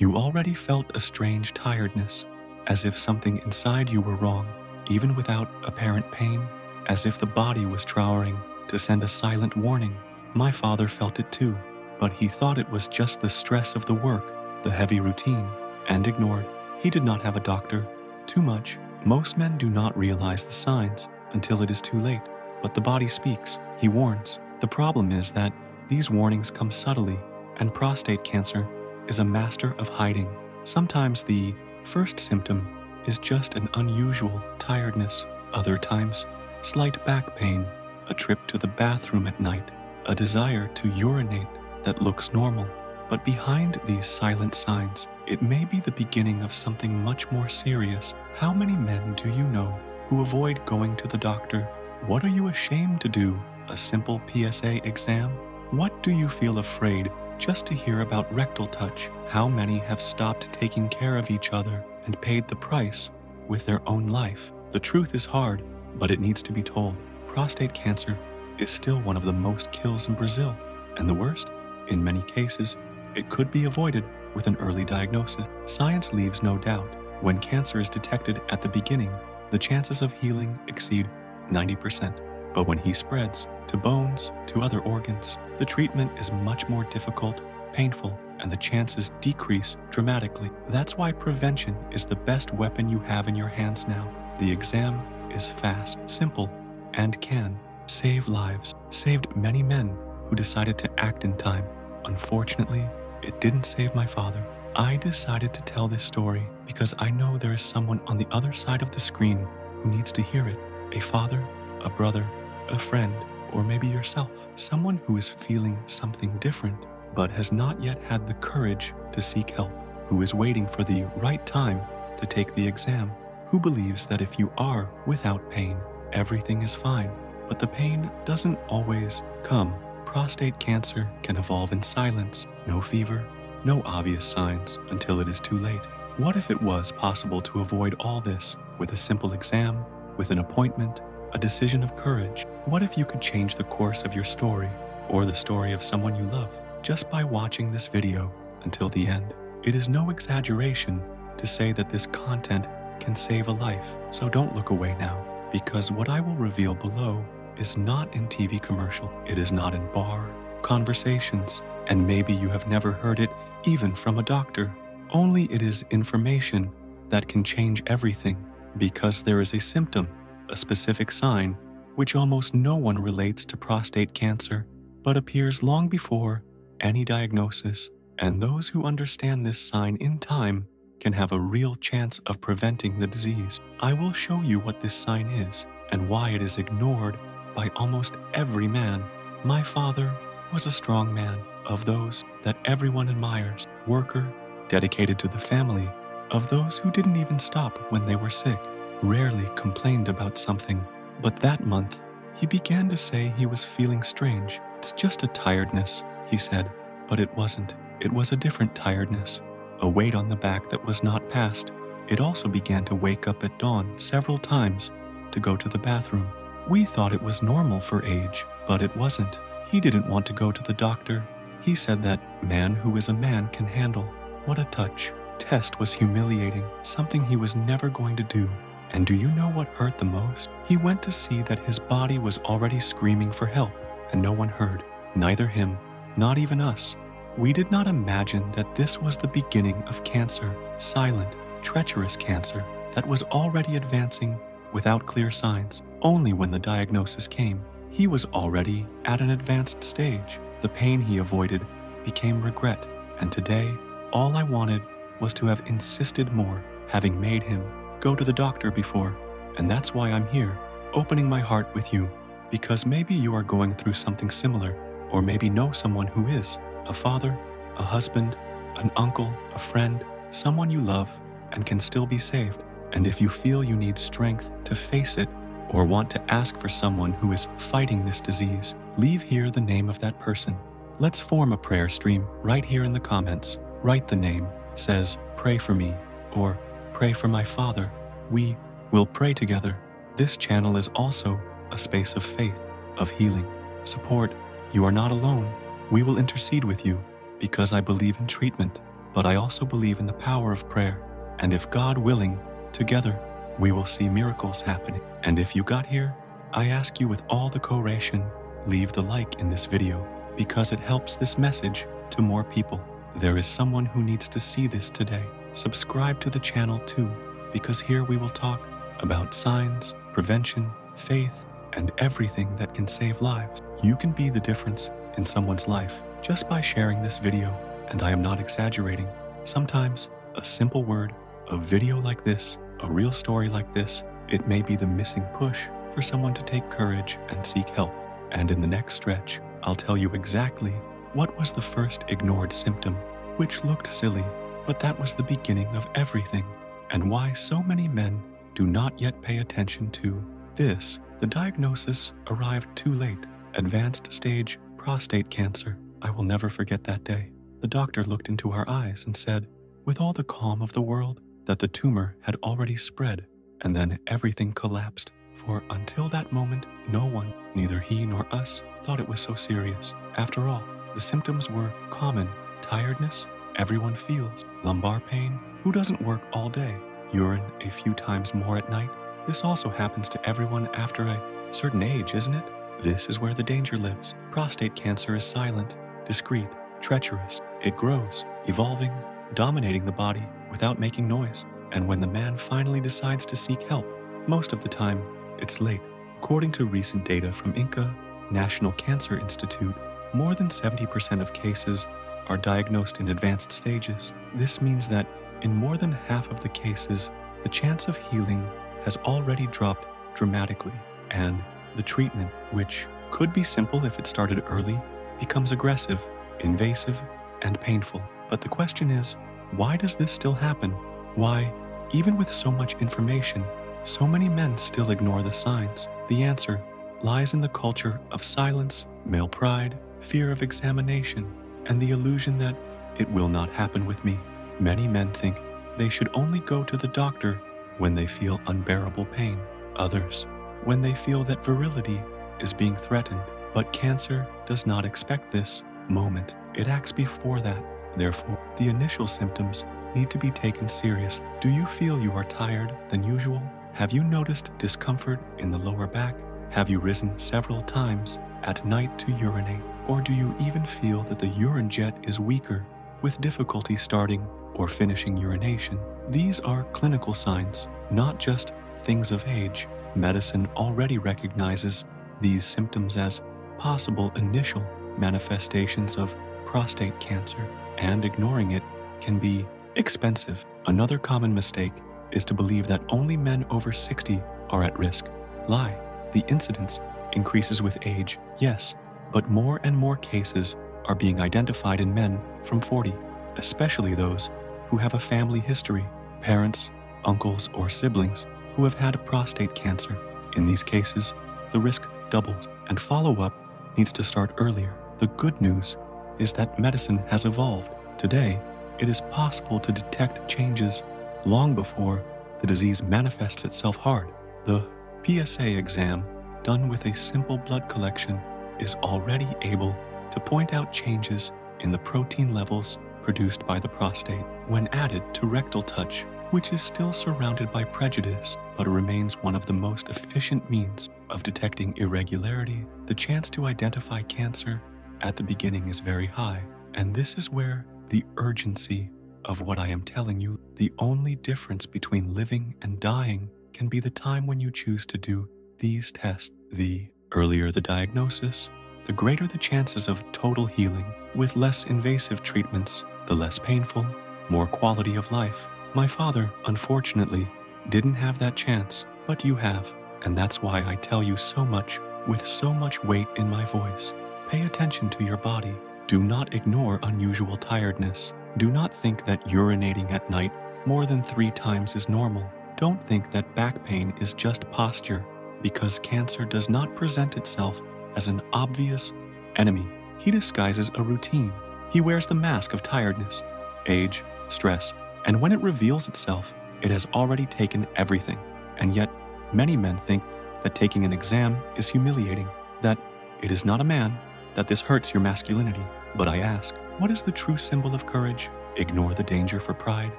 You already felt a strange tiredness, as if something inside you were wrong, even without apparent pain, as if the body was trowering to send a silent warning. My father felt it too, but he thought it was just the stress of the work, the heavy routine, and ignored. He did not have a doctor. Too much. Most men do not realize the signs until it is too late, but the body speaks. He warns. The problem is that these warnings come subtly, and prostate cancer is a master of hiding. Sometimes the first symptom is just an unusual tiredness. Other times, slight back pain, a trip to the bathroom at night, a desire to urinate that looks normal. But behind these silent signs, it may be the beginning of something much more serious. How many men do you know who avoid going to the doctor? What are you ashamed to do? A simple PSA exam? What do you feel afraid just to hear about rectal touch? How many have stopped taking care of each other and paid the price with their own life? The truth is hard, but it needs to be told. Prostate cancer is still one of the most kills in Brazil, and the worst, in many cases, it could be avoided with an early diagnosis. Science leaves no doubt. When cancer is detected at the beginning, the chances of healing exceed 90%. But when he spreads to bones, to other organs, the treatment is much more difficult, painful, and the chances decrease dramatically. That's why prevention is the best weapon you have in your hands now. The exam is fast, simple, and can save lives. Saved many men who decided to act in time. Unfortunately, it didn't save my father. I decided to tell this story because I know there is someone on the other side of the screen who needs to hear it. A father, a brother, a friend, or maybe yourself. Someone who is feeling something different, but has not yet had the courage to seek help. Who is waiting for the right time to take the exam. Who believes that if you are without pain, everything is fine. But the pain doesn't always come. Prostate cancer can evolve in silence. No fever, no obvious signs until it is too late. What if it was possible to avoid all this with a simple exam, with an appointment, a decision of courage? What if you could change the course of your story or the story of someone you love just by watching this video until the end? It is no exaggeration to say that this content can save a life. So don't look away now, because what I will reveal below is not in TV commercial. It is not in bar conversations, and maybe you have never heard it even from a doctor. Only it is information that can change everything, because there is a symptom, a specific sign, which almost no one relates to prostate cancer, but appears long before any diagnosis. And those who understand this sign in time can have a real chance of preventing the disease. I will show you what this sign is and why it is ignored by almost every man. My father was a strong man, of those that everyone admires, worker, dedicated to the family, of those who didn't even stop when they were sick, rarely complained about something. But that month, he began to say he was feeling strange. It's just a tiredness, he said, but it wasn't. It was a different tiredness, a weight on the back that was not passed. It also began to wake up at dawn several times to go to the bathroom. We thought it was normal for age, but it wasn't. He didn't want to go to the doctor. He said that man who is a man can handle. What a touch. Test was humiliating, something he was never going to do. And do you know what hurt the most? He went to see that his body was already screaming for help, and no one heard. Neither him, not even us. We did not imagine that this was the beginning of cancer, silent, treacherous cancer that was already advancing without clear signs. Only when the diagnosis came, he was already at an advanced stage. The pain he avoided became regret, and today, all I wanted was to have insisted more, having made him go to the doctor before. And that's why I'm here, opening my heart with you, because maybe you are going through something similar, or maybe know someone who is, a father, a husband, an uncle, a friend, someone you love and can still be saved. And if you feel you need strength to face it, or want to ask for someone who is fighting this disease, leave here the name of that person. Let's form a prayer stream right here in the comments. Write the name, says, "Pray for me," or "Pray for my father." We will pray together. This channel is also a space of faith, of healing, support. You are not alone. We will intercede with you because I believe in treatment, but I also believe in the power of prayer. And if God willing, together, we will see miracles happening. And if you got here, I ask you with all the co-ration, leave the like in this video, because it helps this message to more people. There is someone who needs to see this today. Subscribe to the channel too, because here we will talk about signs, prevention, faith, and everything that can save lives. You can be the difference in someone's life just by sharing this video, and I am not exaggerating. Sometimes a simple word, a video like this, a real story like this, it may be the missing push for someone to take courage and seek help. And in the next stretch, I'll tell you exactly what was the first ignored symptom, which looked silly, but that was the beginning of everything, and why so many men do not yet pay attention to this. The diagnosis arrived too late. Advanced stage prostate cancer. I will never forget that day. The doctor looked into our eyes and said, with all the calm of the world, that the tumor had already spread, and then everything collapsed. For until that moment, no one, neither he nor us, thought it was so serious. After all, the symptoms were common. Tiredness, everyone feels. Lumbar pain, who doesn't work all day? Urine a few times more at night. This also happens to everyone after a certain age, isn't it? This is where the danger lives. Prostate cancer is silent, discreet, treacherous. It grows, evolving, dominating the body without making noise. And when the man finally decides to seek help, most of the time, it's late. According to recent data from INCA, National Cancer Institute, more than 70% of cases are diagnosed in advanced stages. This means that in more than half of the cases, the chance of healing has already dropped dramatically, and the treatment, which could be simple if it started early, becomes aggressive, invasive, and painful. But the question is, why does this still happen? Why, even with so much information, so many men still ignore the signs? The answer lies in the culture of silence, male pride, fear of examination, and the illusion that it will not happen with me. Many men think they should only go to the doctor when they feel unbearable pain. Others, when they feel that virility is being threatened. But cancer does not expect this moment. It acts before that. Therefore, the initial symptoms need to be taken seriously. Do you feel you are tired than usual? Have you noticed discomfort in the lower back? Have you risen several times at night to urinate? Or do you even feel that the urine jet is weaker, with difficulty starting or finishing urination? These are clinical signs, not just things of age. Medicine already recognizes these symptoms as possible initial manifestations of prostate cancer, and ignoring it can be expensive. Another common mistake is to believe that only men over 60 are at risk. Lie. The incidence increases with age, yes, but more and more cases are being identified in men from 40, especially those who have a family history, parents, uncles, or siblings who have had prostate cancer. In these cases, the risk doubles, and follow-up needs to start earlier. The good news is that medicine has evolved. Today, it is possible to detect changes long before the disease manifests itself hard. The PSA exam, done with a simple blood collection, is already able to point out changes in the protein levels produced by the prostate. When added to rectal touch, which is still surrounded by prejudice, but remains one of the most efficient means of detecting irregularity, the chance to identify cancer at the beginning is very high. And this is where the urgency of what I am telling you, the only difference between living and dying can be the time when you choose to do these tests. The earlier the diagnosis, the greater the chances of total healing. With less invasive treatments, the less painful, more quality of life. My father, unfortunately, didn't have that chance, but you have, and that's why I tell you so much with so much weight in my voice. Pay attention to your body. Do not ignore unusual tiredness. Do not think that urinating at night more than 3 times is normal. Don't think that back pain is just posture, because cancer does not present itself as an obvious enemy. He disguises a routine. He wears the mask of tiredness, age, stress, and when it reveals itself, it has already taken everything. And yet, many men think that taking an exam is humiliating, that it is not a man, that this hurts your masculinity. But I ask, what is the true symbol of courage? ignore the danger for pride,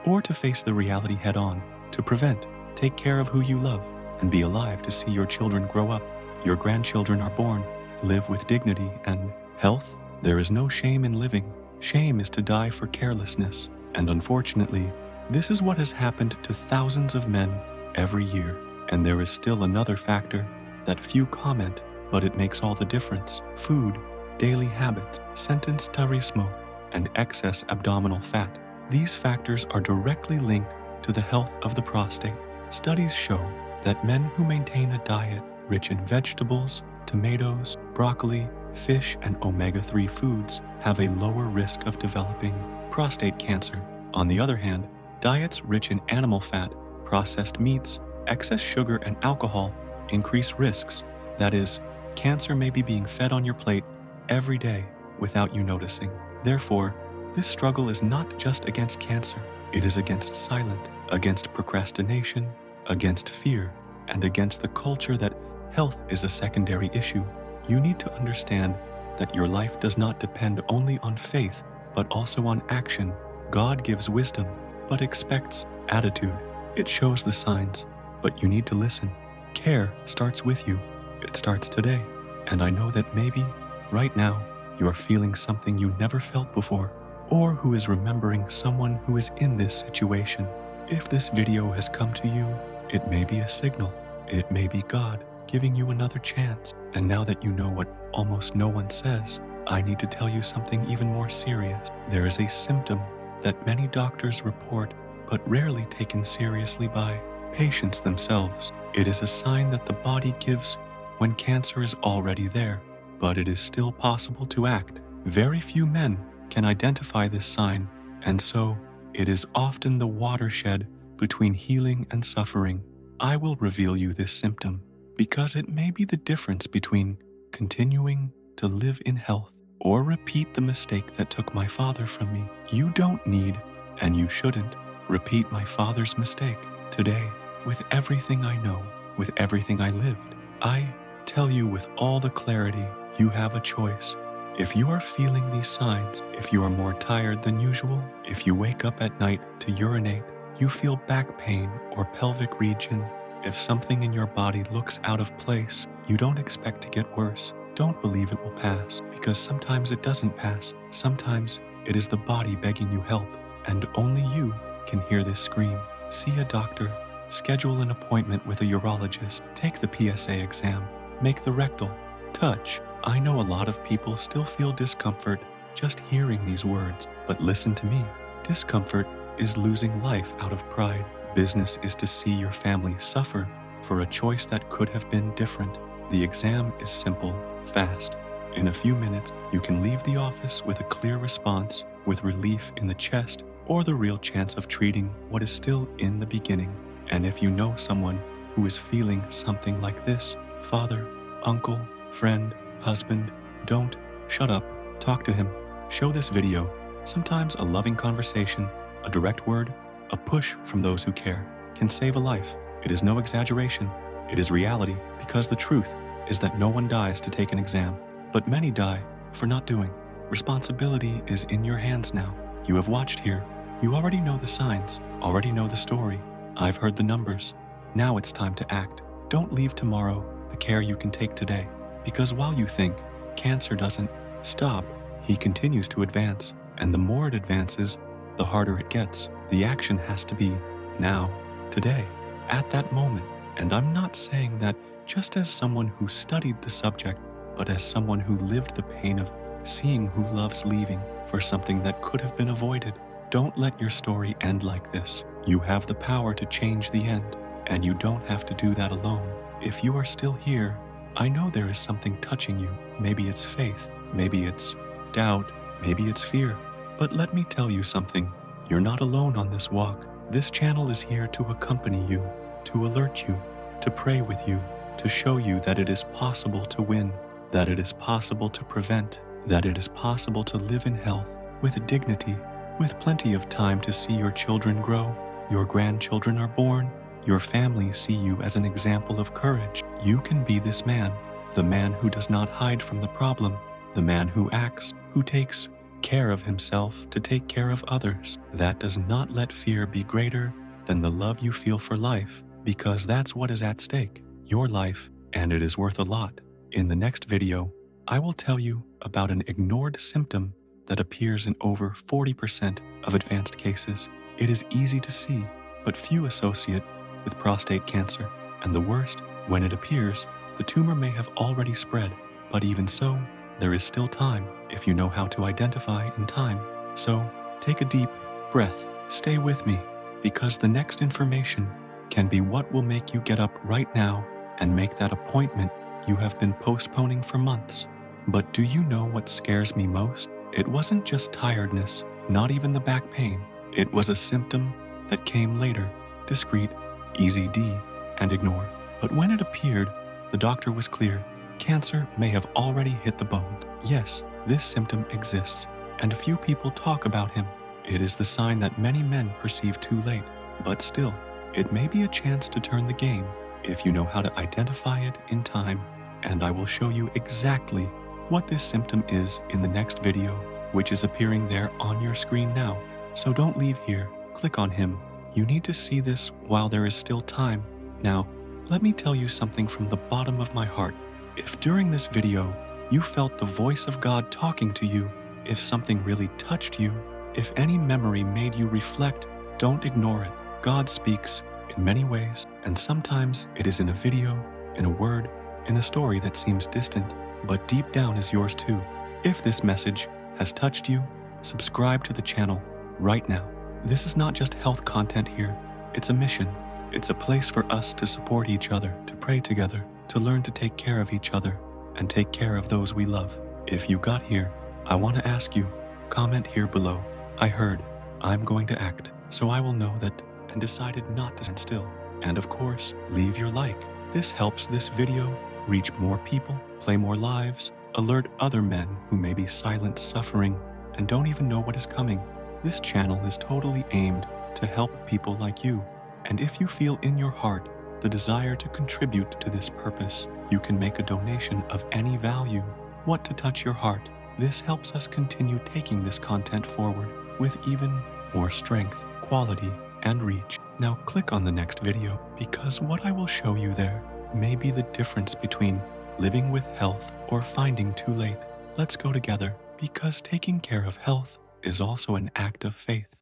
or to face the reality head on, to prevent, take care of who you love, and be alive to see your children grow up, your grandchildren are born, live with dignity and health. There is no shame in living. Shame is to die for carelessness. And unfortunately, this is what has happened to thousands of men every year. And there is still another factor that few comment, but it makes all the difference. Food, daily habits, sedentarismo, and excess abdominal fat. These factors are directly linked to the health of the prostate. Studies show that men who maintain a diet rich in vegetables, tomatoes, broccoli, fish, and omega-3 foods have a lower risk of developing prostate cancer. On the other hand, diets rich in animal fat, processed meats, excess sugar, and alcohol increase risks. That is, cancer may be being fed on your plate every day without you noticing. Therefore, this struggle is not just against cancer. It is against silence, against procrastination, against fear, and against the culture that health is a secondary issue. You need to understand that your life does not depend only on faith, but also on action. God gives wisdom, but expects attitude. It shows the signs, but you need to listen. Care starts with you. It starts today. And I know that maybe, right now, you are feeling something you never felt before, or who is remembering someone who is in this situation. If this video has come to you, it may be a signal. It may be God giving you another chance. And now that you know what almost no one says, I need to tell you something even more serious. There is a symptom that many doctors report, but rarely taken seriously by patients themselves. It is a sign that the body gives when cancer is already there, but it is still possible to act. Very few men can identify this sign, and so it is often the watershed between healing and suffering. I will reveal you this symptom because it may be the difference between continuing to live in health or repeat the mistake that took my father from me. You don't need, and you shouldn't, repeat my father's mistake. Today, with everything I know, with everything I lived, I tell you with all the clarity, you have a choice. If you are feeling these signs, if you are more tired than usual, if you wake up at night to urinate, you feel back pain or pelvic region, if something in your body looks out of place, you don't expect to get worse. Don't believe it will pass, because sometimes it doesn't pass. Sometimes it is the body begging you help, and only you can hear this scream. See a doctor, schedule an appointment with a urologist, take the PSA exam, make the rectal, touch. I know a lot of people still feel discomfort just hearing these words, but listen to me. Discomfort is losing life out of pride. Business is to see your family suffer for a choice that could have been different. The exam is simple, fast. In a few minutes, you can leave the office with a clear response, with relief in the chest, or the real chance of treating what is still in the beginning. And if you know someone who is feeling something like this, father, uncle, friend, husband, don't shut up. Talk to him. Show this video. Sometimes a loving conversation, a direct word, a push from those who care can save a life. It is no exaggeration. It is reality, because the truth is that no one dies to take an exam, but many die for not doing. Responsibility is in your hands now. You have watched here. You already know the signs, already know the story. I've heard the numbers. Now it's time to act. Don't leave tomorrow the care you can take today, because while you think cancer doesn't stop, he continues to advance, and the more it advances, the harder it gets. The action has to be now, today, at that moment. And I'm not saying that just as someone who studied the subject, but as someone who lived the pain of seeing who loves leaving for something that could have been avoided. Don't let your story end like this. You have the power to change the end, and you don't have to do that alone. If you are still here, I know there is something touching you. Maybe it's faith, maybe it's doubt, maybe it's fear. But let me tell you something. You're not alone on this walk. This channel is here to accompany you, to alert you, to pray with you, to show you that it is possible to win, that it is possible to prevent, that it is possible to live in health, with dignity, with plenty of time to see your children grow, your grandchildren are born, your family see you as an example of courage. You can be this man, the man who does not hide from the problem, the man who acts, who takes care of himself to take care of others. That does not let fear be greater than the love you feel for life, because that's what is at stake, your life, and it is worth a lot. In the next video, I will tell you about an ignored symptom that appears in over 40% of advanced cases. It is easy to see, but few associate with prostate cancer. And the worst, when it appears, the tumor may have already spread. But even so, there is still time if you know how to identify in time. So, take a deep breath, stay with me, because the next information can be what will make you get up right now and make that appointment you have been postponing for months. But do you know what scares me most? It wasn't just tiredness, not even the back pain. It was a symptom that came later, discreet, easy D, and ignored. But when it appeared, the doctor was clear. Cancer may have already hit the bone. Yes, this symptom exists, and a few people talk about him. It is the sign that many men perceive too late. But still, it may be a chance to turn the game if you know how to identify it in time. And I will show you exactly what this symptom is in the next video, which is appearing there on your screen now. So don't leave here, click on him. You need to see this while there is still time. Now, let me tell you something from the bottom of my heart. If during this video you felt the voice of God talking to you, if something really touched you, if any memory made you reflect, don't ignore it. God speaks in many ways, and sometimes it is in a video, in a word, in a story that seems distant, but deep down is yours too. If this message has touched you, subscribe to the channel right now. This is not just health content here, it's a mission. It's a place for us to support each other, to pray together, to learn to take care of each other, and take care of those we love. If you got here, I want to ask you, comment here below. I heard, I'm going to act, so I will know that, and decided not to stand still. And of course, leave your like. This helps this video reach more people, play more lives, alert other men who may be silent suffering and don't even know what is coming. This channel is totally aimed to help people like you. And if you feel in your heart the desire to contribute to this purpose, you can make a donation of any value. What to touch your heart? This helps us continue taking this content forward with even more strength, quality, and reach. Now click on the next video, because what I will show you there may be the difference between living with health or finding too late. Let's go together, because taking care of health is also an act of faith.